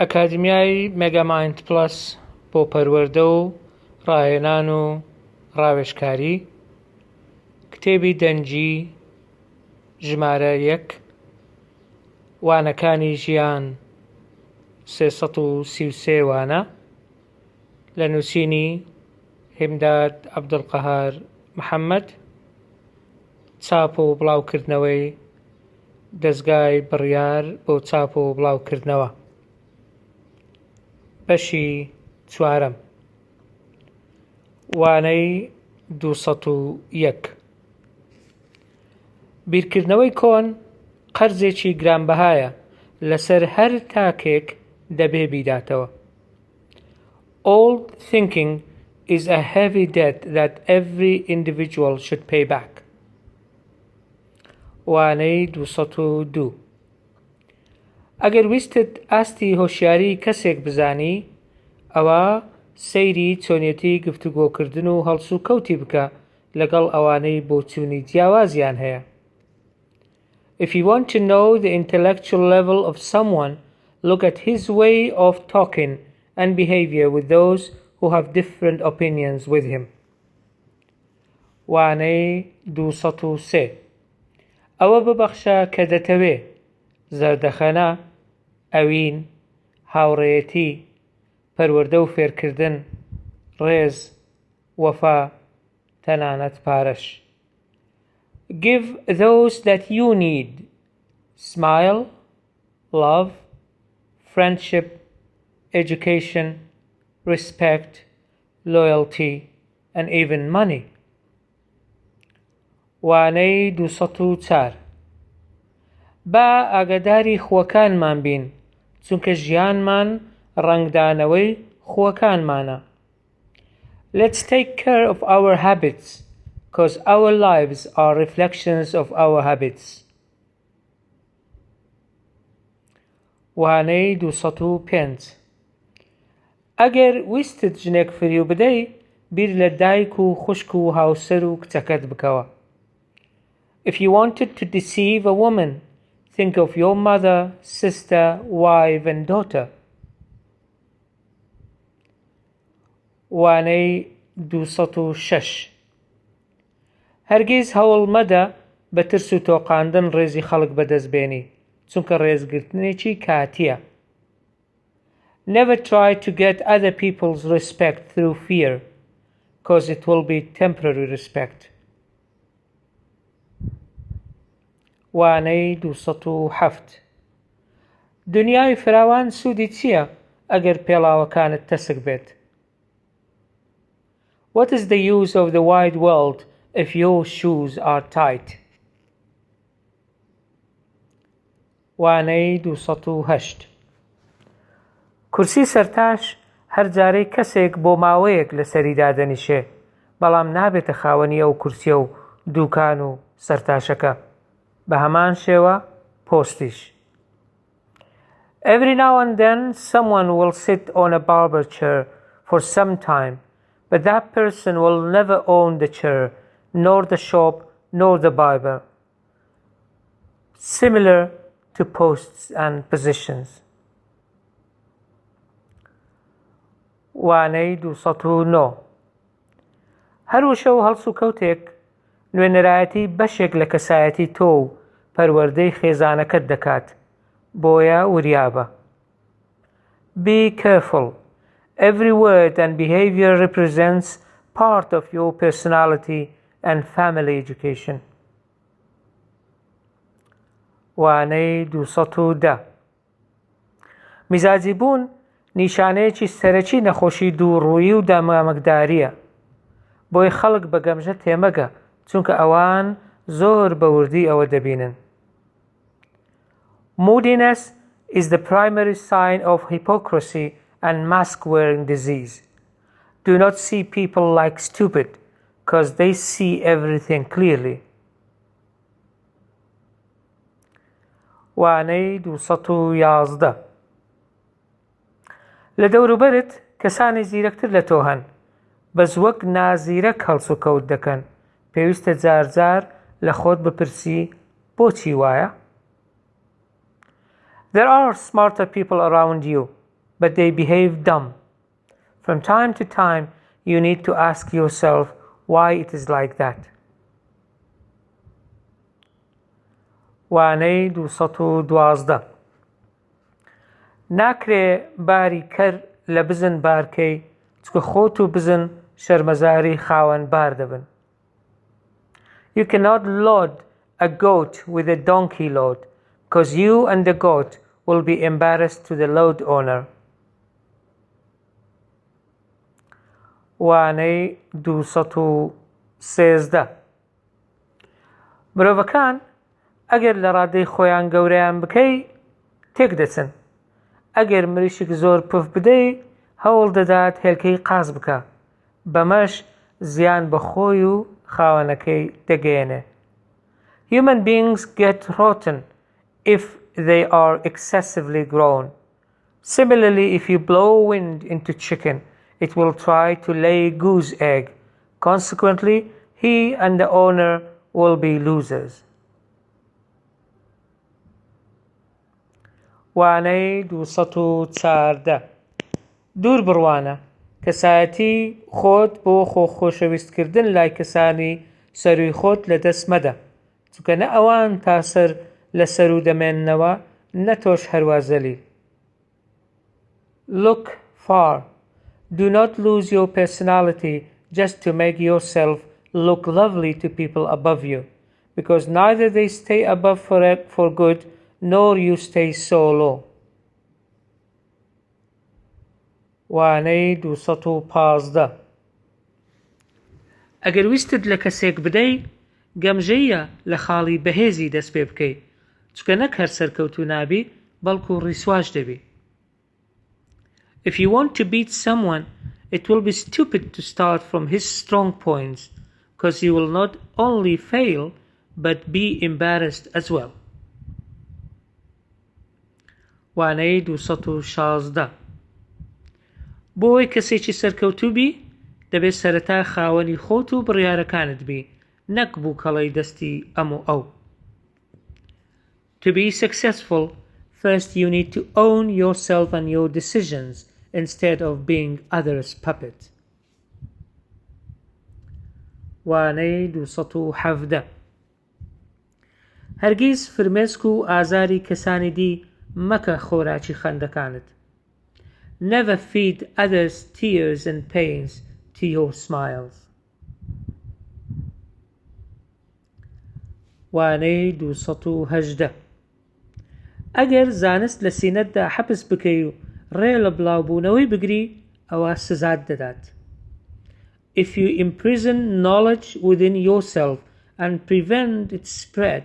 ئەکادیمیای مێگامایند پلەس بۆ پەروەردە و ڕاهێنان و ڕاوێژکاری، کتێبی دەنگی ژمارە 1 وانەکانی ژیان 333 وانە لە نووسینی هیمداد عبدالقهار محمد، چاپ و بڵاوکردنەوەی دەزگای بڕیار بۆ چاپ و بڵاوکردنەوە. بەشی 4 وانەی 201 بیرکردنەوەی کۆن قەرزێکی گرانبەهایە لەسەر هەر تاکێک دەبێ بیداتەوە. Old thinking is a heavy debt that every individual should pay back. وانەی 202 ئەگەر ویستت ئاستی هۆشیاری کەسێک بزانی، ئەوە سەیری چۆنیەتی گفتوگۆکردن و هەڵس و کەوتی بکە لەگەڵ ئەوانەی بۆچوونی جیاوازیان هەیە. If you want to know the intellectual level of someone, look at his way of talking and behavior with those who have different opinions with him. وانەی 203 ئەوە ببەخشە کە دەتەوێ، زەردەخەنە، ئەوین، هاوڕێیەتی، پەروەردە و فێرکردن، ڕێز، وەفا، تەنانەت پارەش. Give those that you need: smile, love, friendship, education, respect, loyalty, and even money. وانەی 204 با ئاگاداری خووەکانمان بین، چونکە ژیانمان ڕەنگدانەوەی خووەکانمانە. Let's take care of our habits, because our lives are reflections of our habits. وانەی 205 ئەگەر ویستت ژنێک فریو بدەی، بیر لە دایک و خوشک و هاوسەر و کچەکەت بکەوە. If you wanted to deceive a woman, think of your mother, sister, wife, and daughter. وانەی 206 هەرگیز هەوڵ مەدە بە ترس و تۆقاندن ڕێزی خەڵک بەدەستبێنی، چونکە ڕێزگرتنێکی کاتیە. Never try to get other people's respect through fear, because it will be temporary respect. وانەی 207 دنیای فراوان سوودی چییە ئەگەر پێڵاوەکانت تەسک بێت؟ What is the use of the wide world if your shoes are tight? وانەی 208 کورسی سەرتاش هەر جارەی کەسێک بۆ ماوەیەک لەسەریدا دەنیشێ، بەڵام نابێتە خاوەنی ئەو کورسیە و دووکان و سەرتاشەکە. بە هەمان شێوە پۆستیش. Every now and then someone will sit on a barber chair for some time, but that person will never own the chair, nor the shop, nor the barber. Similar to posts and positions. وانەی 209 هەر وشە و هەڵس و کەوتێک نوێنەرایەتی بەشێک لە کەسایەتی تۆ و پەروەردەی خێزانەکەت دەکات، بۆیە وریابە. Be careful. Every word and behavior represents part of your personality and family education. وانەی 210 میزاجی بوون نیشانەیەکی سەرەکی نەخۆشی دووڕوویی و دامامەکداریە، بۆی خەڵک بە گەمژە تێمەگە، چونکە ئەوان زۆر بە وردی ئەوە دەبینن. Moodiness is the primary sign of hypocrisy and mask-wearing disease. Do not see people like stupid, because they see everything clearly. وانەی 211 لە دەوروبەرت کەسانی زیرەکتر لە تۆ هەن، بەس وەک نازیرەک هەڵس و کەوت دەکەن. پێویستە جارجار لە خۆت بپرسی بۆچی وایە؟ There are smarter people around you, but they behave dumb. From time to time, you need to ask yourself why it is like that. وانەی 212 ناکرێ باری کەر لە بزن بارکەی چکە خۆت و بزن شەرمەزاری خاوەن بار دەبن. You cannot load a goat with a donkey load, because you and the goat will be embarrassed to the load owner. وانەی 213 مرۆڤەکان ئەگەر لە ڕادەی خۆیان گەورەیان بکەی تێک دەچن. ئەگەر مریشک زۆر پف بدەی هەوڵ دەدات هێلکەی قاز بکە. بەمەش زیان بە خۆی و خاوەنەکەی دەگەیەنێ. Human beings get rotten if they are excessively grown. Similarly, if you blow wind into chicken, it will try to lay goose egg. Consequently, he and the owner will be losers. وانەی 214 دوور بڕوانە کەسایەتی خۆت بۆ خۆشەویستکردن لای کەسانی سەروی خۆت لەدەست مەدە، چونکە نە ئەوان تا سەر لە سەر و دەمێننەوە نە تۆش هەروە زەلیل. Look far. Do not lose your personality just to make yourself look lovely to people above you, because neither they stay above for good nor you stay so low. وانەی 215 ئەگەر ویستت لە کەسێک بدەی گەمژەیە لە خاڵی بەهێزی دەست پێ بکەی، چونکە نەک هەر سەرکەوتوو نابی بەڵکو ڕیسواش دەبی. If you want to beat someone, it will be stupid to start from his strong points, because you will not only fail but be embarrassed as well. وانەی 216 بۆ ئەوەی کەسێکی سەرکەوتوو بی دەبێت سەرەتا خاوەنی خۆت و بڕیارەکانت بی، نەک بووکەڵەی دەستی ئەم و ئەو. To be successful, first you need to own yourself and your decisions instead of being others' puppet. وانەی 217 هەرگیز فرمێسک و ئازاری کەسانی دی مەکە خۆراکی خەندەکانت. Never feed others tears and pains to your smiles. وانەی 218 ئەگەر زانست لە سینەتدا حەبس بکەی و ڕێ لە بڵاوبوونەوەی بگری ئەوە سزات دەدات. If you imprison knowledge within yourself and prevent its spread,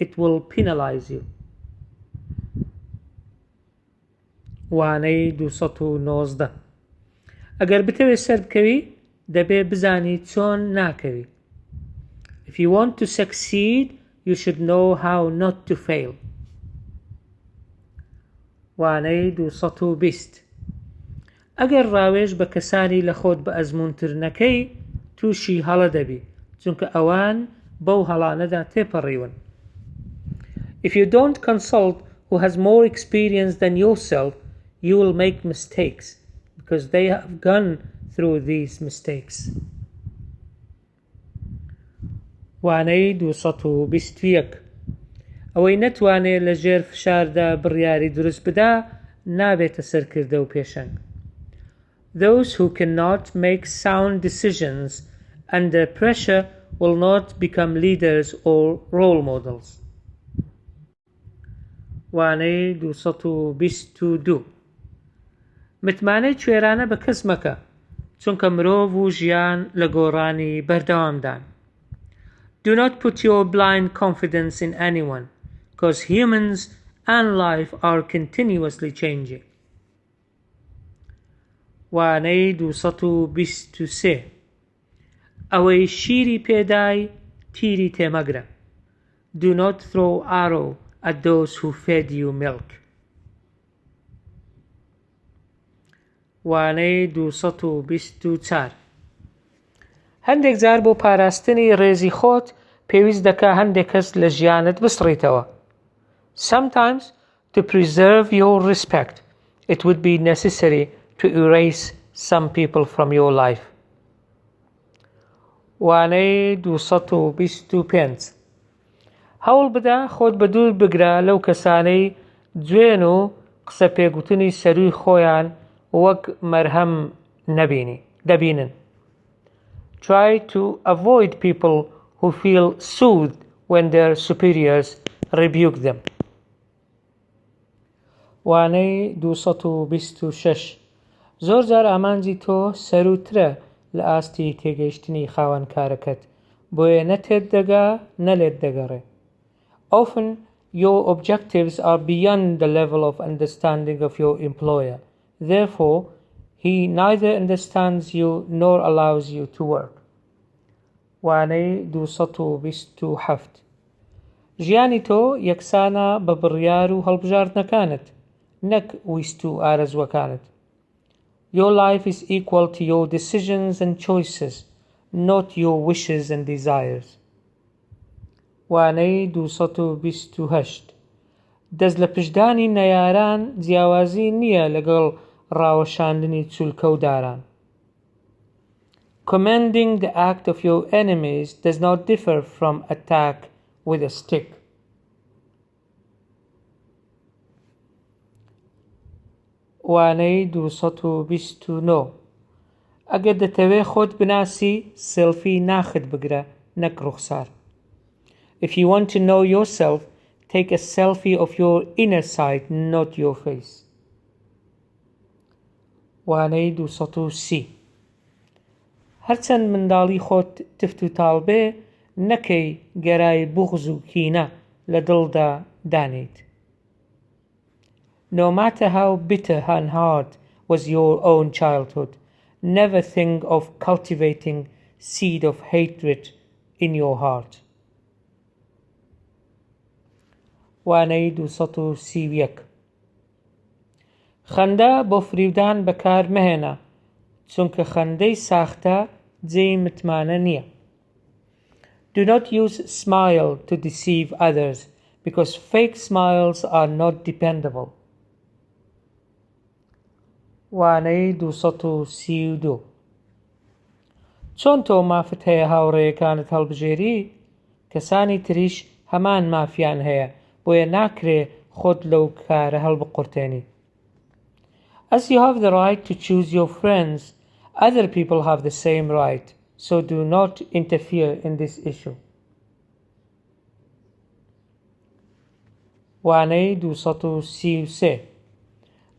it will penalize you. وانەی 219 ئەگەر بتەوێت سەر بکەوی دەبێ بزانی چۆن ناکەوی. If you want to succeed, you should know how not to fail. وانەی 220 ئەگەر ڕاوێژ بە کەسانی لە خۆت بە ئەزموونتر نەکەی تووشی هەڵە دەبی، چونکە ئەوان بەو هەڵانەدا تێپەڕیون. If you don't consult who has more experience than yourself, you will make mistakes because they have gone through these mistakes. وانەی 221 ئەوەی نەتوانێت لە ژێر فشاردا بڕیاری دروست بدا نابێتە سەرکردە و پێشەنگ. Those who cannot make sound decisions under pressure will not become leaders or role models. وانەی 222 متمانەی کوێرانە بە کەس مەکە، چونکە مرۆڤ و ژیان لە گۆڕانی بەردەوامدان. Do not put your blind confidence in anyone, because humans and life are continuously changing. وانەی 223 ئەوەی شیری پێدای تیری تێمەگرە. Do not throw arrow at those who fed you milk. وانەی 224 هەندێک جار بۆ پاراستنی ڕێزی خۆت پێویست دەکا هەندێک کەس لە ژیانت بسڕیتەوە. Sometimes, to preserve your respect, it would be necessary to erase some people from your life. وانەی 225 هەوڵ بدە خۆت بە دوور بگرە لەو کەسانەی جوێن و قسە پێگوتنی سەرووی خۆیان وەک مەرهەم دەبینن. Try to avoid people who feel soothed when their superiors rebuke them. وانەی 226 زۆر جار ئامانجی تۆ سەروترە لە ئاستی تێگەیشتنی خاوەنکارەکەت بۆیە نەتێت دەگا نەلێت دەگەڕێ. Often your objectives are beyond the level of understanding of your employer. Therefore, he neither understands you nor allows you to work. وانەی 227 ژیانی تۆ یەکسانە بە بڕیار و هەڵبژاردنەکانت نەک ویست و ئارەزوەکانت. Your life is equal to your decisions and choices, not your wishes and desires. وانەی 228 دەست لە پشدانی نەیاران جیاوازی نییە لەگەڵ ڕاوەشاندنی چولکە و داران. Commending the act of your enemies does not differ from attack with a stick. وانەی 229 ئەگەر دەتەوێ خۆت بناسی سێلفی ناخت بگرە نەک ڕوخسار. If you want to know yourself, take a selfie of your inner side, not your face. وانەی 230 هەرچەند منداڵی خۆت تفت و تاڵ بێ نەکەی گەرای بوغز و کینە لە دڵدا دانیت. No matter how bitter and hard was your own childhood, never think of cultivating seed of hatred in your heart. وانەی 231 خەندە بۆ فریودان بەکار مەهێنە چونکە خەندەی ساختە جێی متمانە نییە. Do not use smile to deceive others because fake smiles are not dependable. وانەی 232 چۆن تۆ مافت هەیە هاوڕێیەکانت هەڵبژێری کەسانی تریش هەمان مافیان هەیە بۆیە ناکرێ خۆت لەو کارە هەڵبقورتێنی. As you have the right to choose your friends, other people have the same right, so do not interfere in this issue. وانەی 233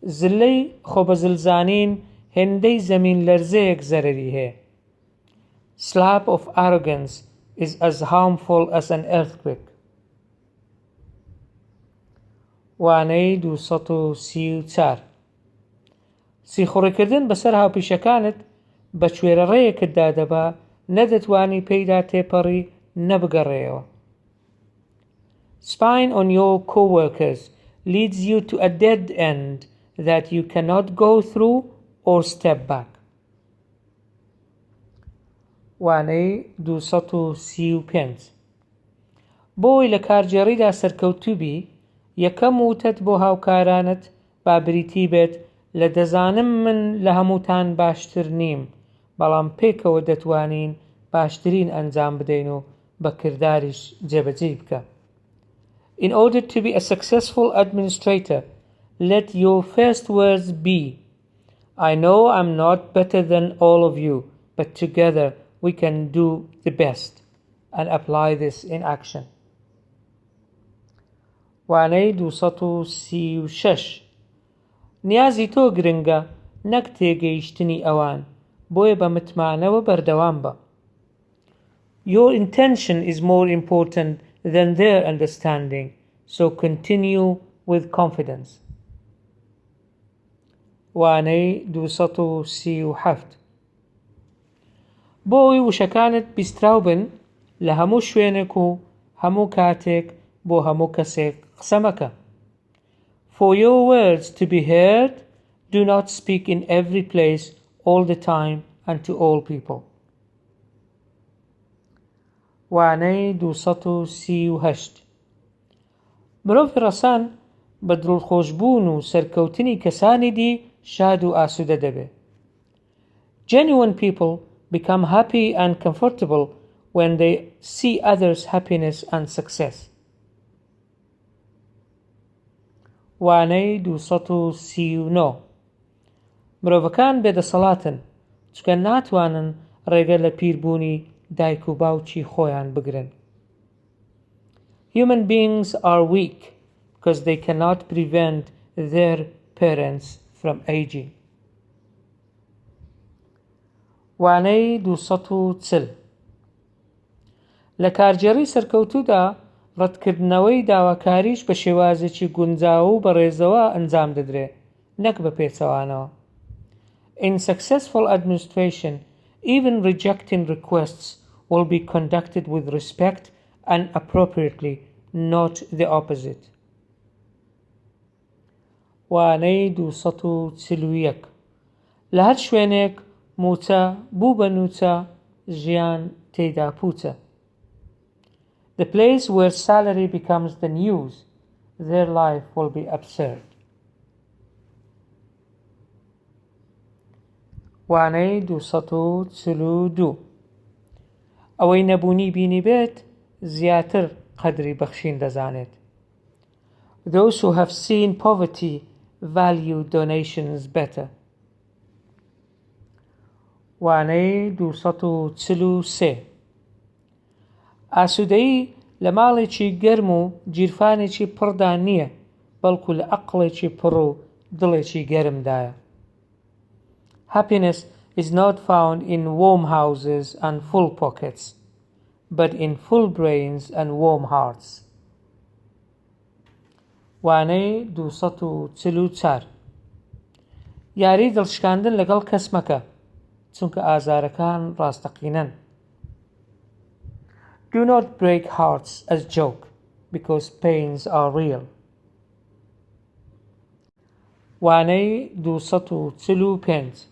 زلەی خۆبەزلزانین هێندەی زەمین لەرزەیەک زەرەری هەیە. Slap of arrogance is as harmful as an earthquake. وانەی 234 سیخوڕێکردن بەسەر هاوپیشەکانت بە کوێرە ڕێیەکتدا دەبا نەدەتوانی پێیدا تێپەڕی نەبگەڕێەوە. Spying on your co-workers leads you to a dead end that you cannot go through or step back. وانەی 235 بۆی لە کارجێڕیدا سەرکەوتووبی یەکەم وتت بۆ هاوکارانت با بریتی بێت لە دەزانم من لە هەمووتان باشتر نیم بەڵام پێکەوە دەتوانین باشترین ئەنجام بدەین و بە کرداریش جێبەجێ بکە. In order to be a successful administrator, let your first words be, I know I'm not better than all of you, but together we can do the best, and apply this in action. وانەی 236 نیازی تۆ گرنگە نەک تێگەیشتنی ئەوان بۆیە بە متمانەوە بەردەوام بە. Your intention is more important than their understanding, so continue with confidence. وانەی 237 بۆی وشەکانت بیستراو بن لە هەموو شوێنێک و هەموو کاتێک بۆ هەموو کەسێک قسە مەکە. For your words to be heard, do not speak in every place all the time and to all people. وانەی 238 مرۆڤی ڕەسان بە دڵخۆشبوون و سەرکەوتنی کەسانی دی شاد و ئاسوودە دەبێت. Genuine people become happy and comfortable when they see others' happiness and success. وانەی 239 مرۆڤەکان بێدەسەڵاتن چکە ناتوانن ڕێگە لە پیربوونی دایک و باوکی خۆیان بگرن. Human beings are weak because they cannot prevent their parents from aging. وانەی 240 لە کارجێڕی سەرکەوتوودا ڕەتکردنەوەی داواکاریش بە شێوازێکی گونجاو و بەڕێزەوە ئەنجام دەدرێت نەک بە پێچەوانەوە. In successful administration, even rejecting requests will be conducted with respect and appropriately, not the opposite. وانەی 241 لە هەر شوێنێک موچە بوو بە نووچە ژیان تێیدا پوچە. The place where salary becomes the news, their life will be absurd. وانەی 242 ئەوەی نەبوونی بینی بێت زیاتر قەدری بەخشین دەزانێت. Those who have seen poverty value donations better. وانەی 243 ئاسوودەیی لە ماڵێکی گەرم و گیرفانێکی پڕدا نییە بەڵکو لە عەقڵێکی پڕ و دڵێکی گەرمدایە. Happiness is not found in warm houses and full pockets, but in full brains and warm hearts. وانەی 244 یاری دڵشکاندن لەگەڵ کەس مەکە چونکە ئازارەکان ڕاستەقینەن. Do not break hearts as joke because pains are real. وانەی 245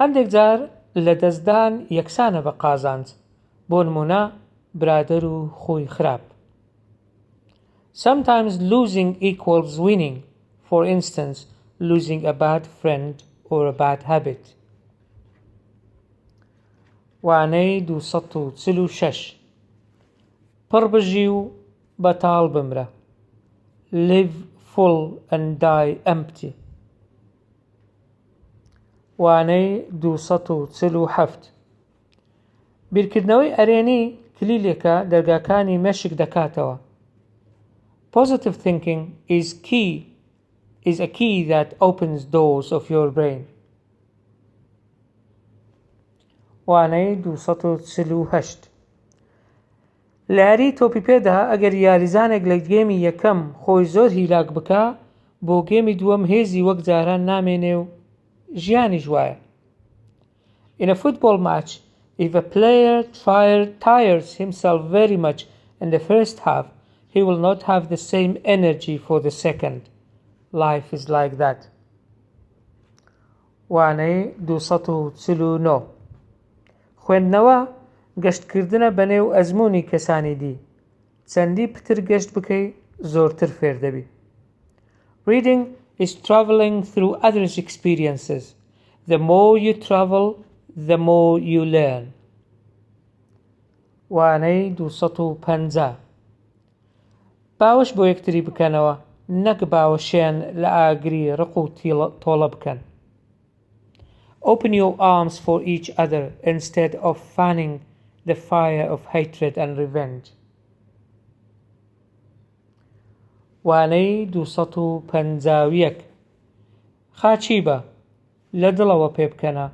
هەندێک جار لە دەستدان یەکسانە بە قازانج بۆ نمونە برادەر و خۆی خراپ. Sometimes losing equals winning, for instance, losing a bad friend or a bad habit. وانەی 246 پڕ بژی و بەتاڵ بمرە. Live full and die empty. وانەی 247 بیرکردنەوەی ئەرێنی کلیلێکە دەرگاکانی مەشک دەکاتەوە. Positive thinking is a key that opens doors of your brain. وانەی 248 لە یاری تۆپی پێدا ئەگەر یاریزانێک لە گێمی یەکەم خۆی زۆر هیلاک بکە بۆ گێمی دووەم هێزی وەک جاران نامێنێ و ژیانی ژوایە. In a football match, if a player tires himself very much in the first half, he will not have the same energy for the second. Life is like that. وانەی 249 خوێندنەوە گەشتکردنە بەنێو ئەزموونی کەسانی دی. چەندی پتر گەشت بکەی زۆرتر فێر دەبی. Reading is traveling through others' experiences. The more you travel, the more you learn. وانەی 250 باوەش بۆ یەکتری بکەنەوە نەک باوەشیان لە ئاگری ڕق و تۆڵە بکەن. Open your arms for each other instead of fanning the fire of hatred and revenge. وانەی 251 خاچی بە لە دڵەوە پێ بکەنە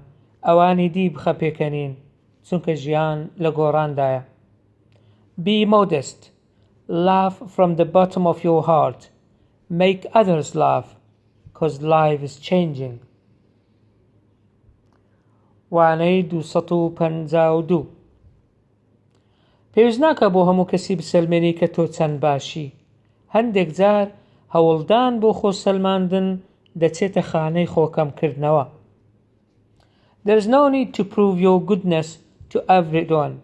ئەوانی دی بخە پێکەنین چونکە ژیان لە گۆڕاندایە. Be modest. Laugh from the bottom of your heart. Make others laugh because life is changing. وانەی 252 پێویست ناکە بۆ هەموو کەسی بسەلمێنی کە تۆ چەند باشی. هەندێک جار هەوڵدان بۆ خۆسەلماندن دەچێتە خانەی خۆکەمکردنەوە. There is no need to prove your goodness to everyone.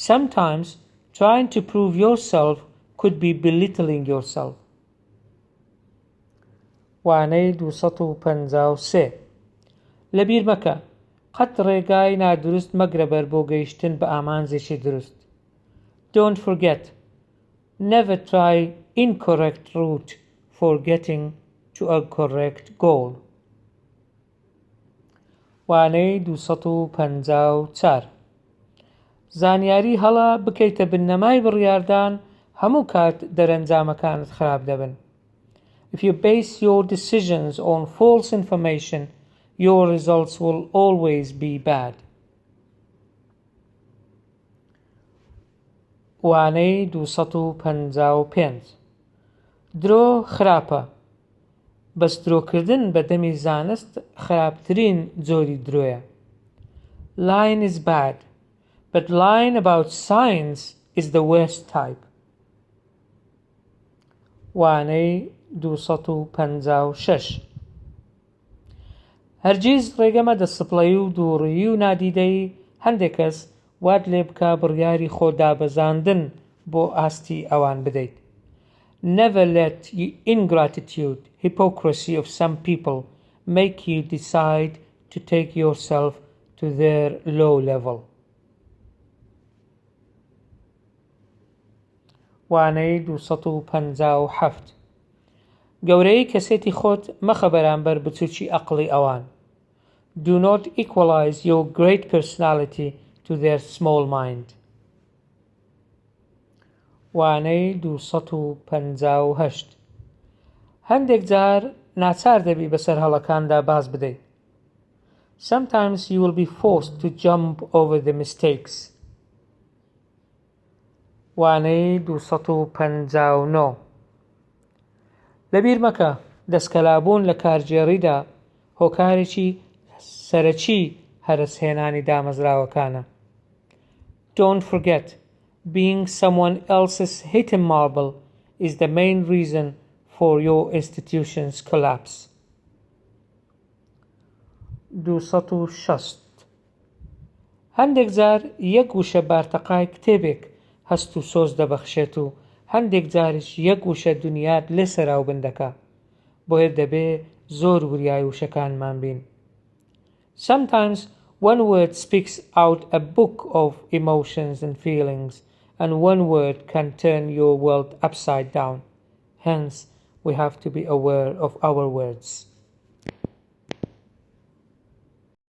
Sometimes trying to prove yourself could be belittling yourself. وانەی 253 لەبیر مەکە قەت ڕێگای نادروست مەگرەبەر بۆ گەیشتن بە ئامانجێکی دروست. Don't forget, never try incorrect route for getting to a correct goal. وانەی 254 زانیاری هەڵا بکەیتە بنەمای بڕیاردان هەموو کات دەرەنجامەکانت خراپ دەبن. If you base your decisions on false information, your results will always be bad. وانەی 255 درۆ خراپە، بەس درۆکردن بە دەمی زانست خراپترین جۆری درۆیە. Lying is bad, but lying about science is the worst type. وانەی 256 هەرگیز ڕێگە مەدە سپڵەی و دووڕیی و نادیدەی هەندێک کەس وات لێ بکە بڕیاری خۆدابەزاندن بۆ ئاستی ئەوان بدەیت. Never let ingratitude, hypocrisy of some people make you decide to take yourself to their low level. وانەی 257 گەورەی کەسێتی خۆت مەخە بەرامبەر بچووکی عەقڵی ئەوان. Do not equalize your great personality to their small mind. وانەی 258 هەندێک جار ناچار دەبی بەسەر هەڵەکاندا باز بدەیت. Sometimes you will be forced to jump over the mistakes. وانەی 259 لەبیر مەکە دەستکەلابوون لە کارگێڕیدا هۆکارێکی سەرەکی هەرسهێنانی دامەزراوەکانە. Don't forget, being someone else's hidden marble is the main reason for your institution's collapse. 260 هەندێک جار یەک وشە بارتەقای کتێبێک هەست و سۆز دەبەخشێت و هەندێک جاریش یەک وشە دونیات لێ سەراو بندەکە، بۆیە دەبێ زۆر وریای وشەکانمان بین. Sometimes one word speaks out a book of emotions and feelings, and one word can turn your world upside down. Hence, we have to be aware of our words.